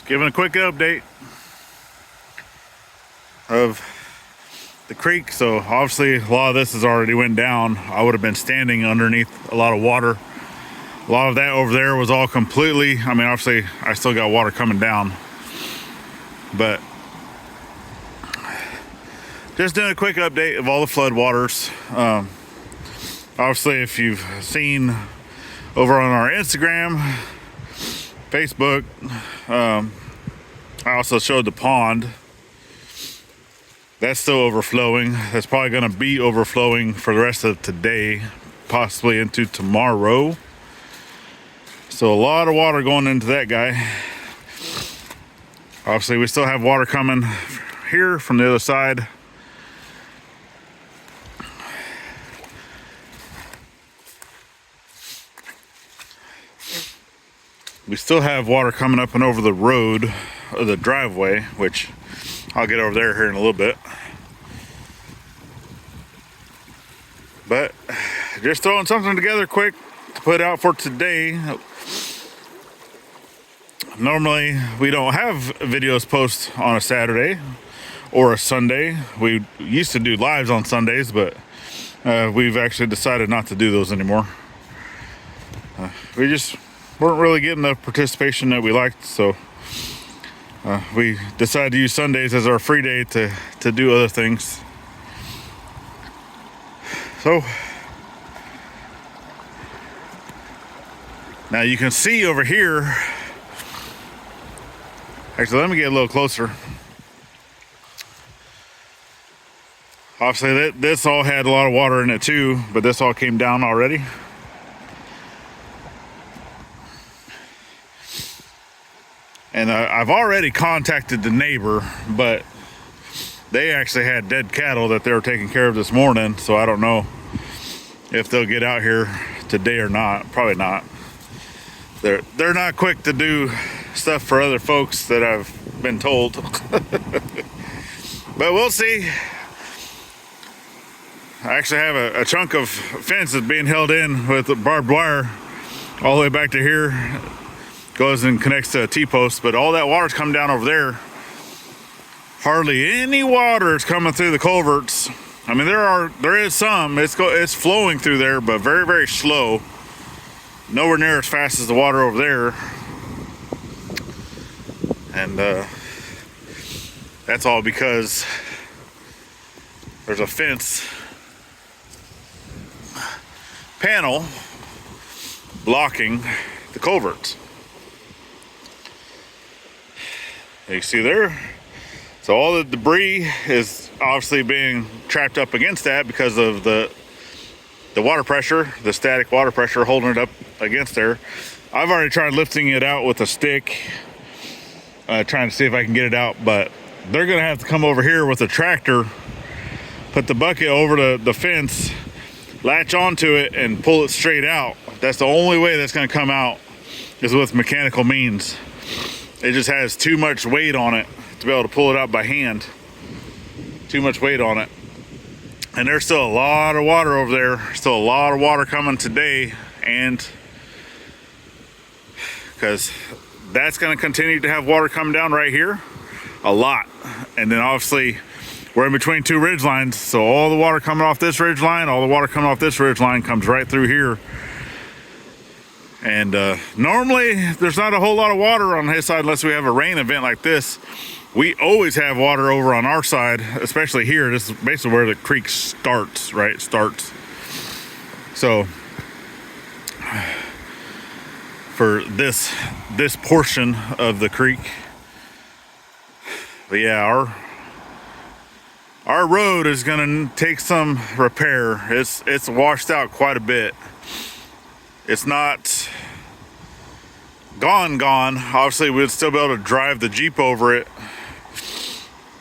Just giving a quick update of the creek. So obviously a lot of this has already went down. I would have been standing underneath a lot of water. A lot of that over there was all completely, I mean, obviously I still got water coming down, but just doing a quick update of all the floodwaters. Obviously, if you've seen over on our Instagram, Facebook, I also showed the pond. That's still overflowing. That's probably going to be overflowing for the rest of today, possibly into tomorrow. So a lot of water going into that guy. Obviously, we still have water coming here from the other side. We still have water coming up and over the road, or the driveway, which I'll get over there here in a little bit. But just throwing something together quick to put out for today. Normally we don't have videos post on a Saturday or a Sunday. We used to do lives on Sundays, but we've actually decided not to do those anymore. We just weren't really getting the participation that we liked, so we decided to use Sundays as our free day to do other things. So now you can see over here, actually let me get a little closer. Obviously this all had a lot of water in it too, but this all came down already. And I've already contacted the neighbor, but they actually had dead cattle that they were taking care of this morning, so I don't know if they'll get out here today or not. Probably not. They're not quick to do stuff for other folks, that I've been told. But we'll see. I actually have a chunk of fence that's being held in with barbed wire all the way back to here. Goes and connects to a T-post, but all that water's come down over there. Hardly any water is coming through the culverts. I mean, there is some. It's flowing through there, but very, very slow. Nowhere near as fast as the water over there. And that's all because there's a fence panel blocking the culverts. You see there? So all the debris is obviously being trapped up against that because of the water pressure, the static water pressure holding it up against there. I've already tried lifting it out with a stick, trying to see if I can get it out, but they're gonna have to come over here with a tractor, put the bucket over the fence, latch onto it and pull it straight out. That's the only way that's gonna come out, is with mechanical means. It just has too much weight on it to be able to pull it out by hand. Too much weight on it. And there's still a lot of water over there. Still a lot of water coming today, and because that's going to continue to have water come down right here. A lot. And then obviously we're in between two ridge lines, so all the water coming off this ridge line, all the water coming off this ridge line comes right through here. And normally there's not a whole lot of water on his side unless we have a rain event like this. We always have water over on our side, especially here. This is basically where the creek starts, right? So for this portion of the creek. But yeah, our road is gonna take some repair. It's washed out quite a bit. It's not gone. Obviously, we'd still be able to drive the Jeep over it.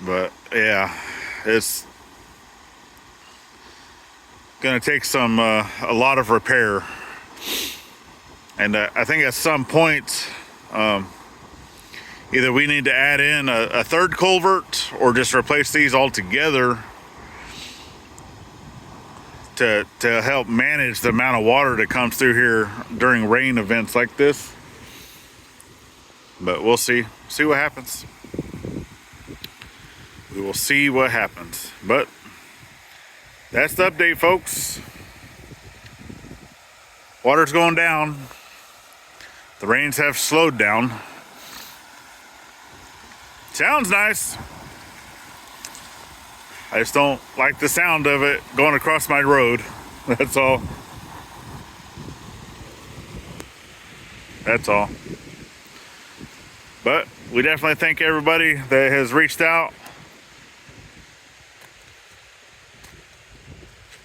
But yeah, it's gonna take a lot of repair. And I think at some point, either we need to add in a third culvert or just replace these altogether to help manage the amount of water that comes through here during rain events like this. But we'll see. see what happens. We will see what happens. But that's the update, folks. Water's going down. The rains have slowed down. Sounds nice. I just don't like the sound of it going across my road. That's all. That's all. But we definitely thank everybody that has reached out.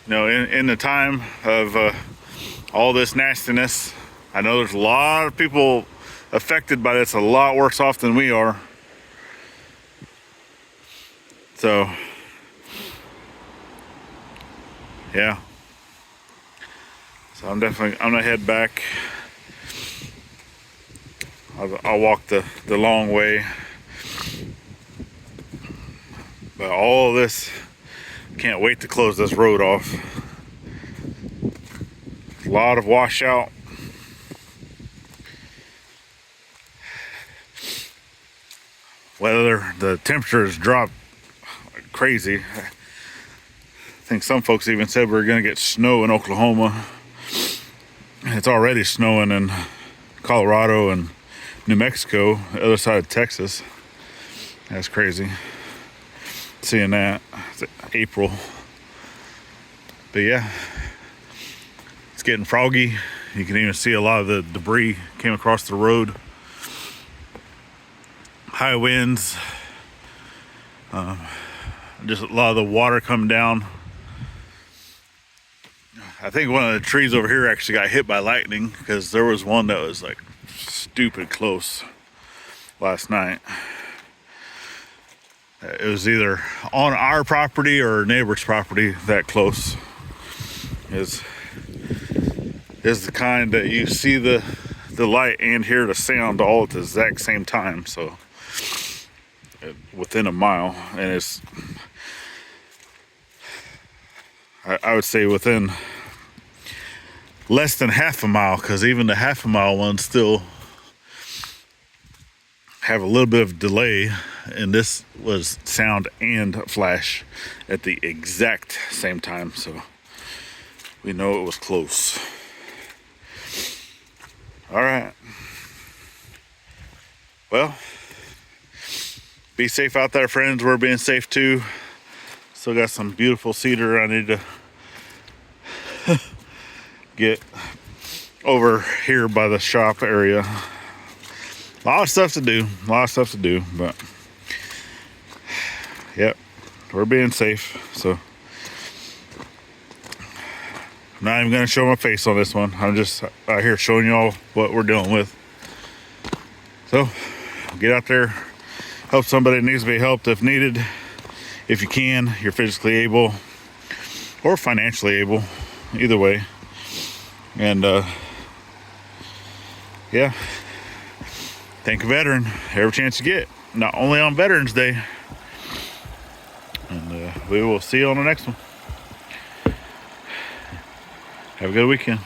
You know, in the time of all this nastiness, I know there's a lot of people affected by this, a lot worse off than we are. So, yeah. So I'm gonna head back. I'll walk the long way. But all of this, can't wait to close this road off. A lot of washout. Weather, the temperature has dropped crazy. I think some folks even said we're gonna get snow in Oklahoma. It's already snowing in Colorado and New Mexico, the other side of Texas. That's crazy. Seeing that, it's April. But yeah, it's getting froggy. You can even see a lot of the debris came across the road. High winds. Just a lot of the water come down. I think one of the trees over here actually got hit by lightning, because there was one that was like stupid close last night. It was either on our property or a neighbor's property. That close is the kind that you see the light and hear the sound all at the exact same time. So within a mile, and it's, I would say within less than half a mile, because even the half a mile ones still have a little bit of delay, and this was sound and flash at the exact same time, so we know it was close. All right, well, be safe out there, friends. We're being safe too. Still got some beautiful cedar I need to get over here by the shop area. A lot of stuff to do, but yep, we're being safe. So I'm not even gonna show my face on this one. I'm just out here showing y'all what we're dealing with. So get out there, help somebody that needs to be helped if needed. If you can, you're physically able or financially able, either way. And yeah, thank a veteran every chance you get, not only on Veterans Day. And we will see you on the next one. Have a good weekend.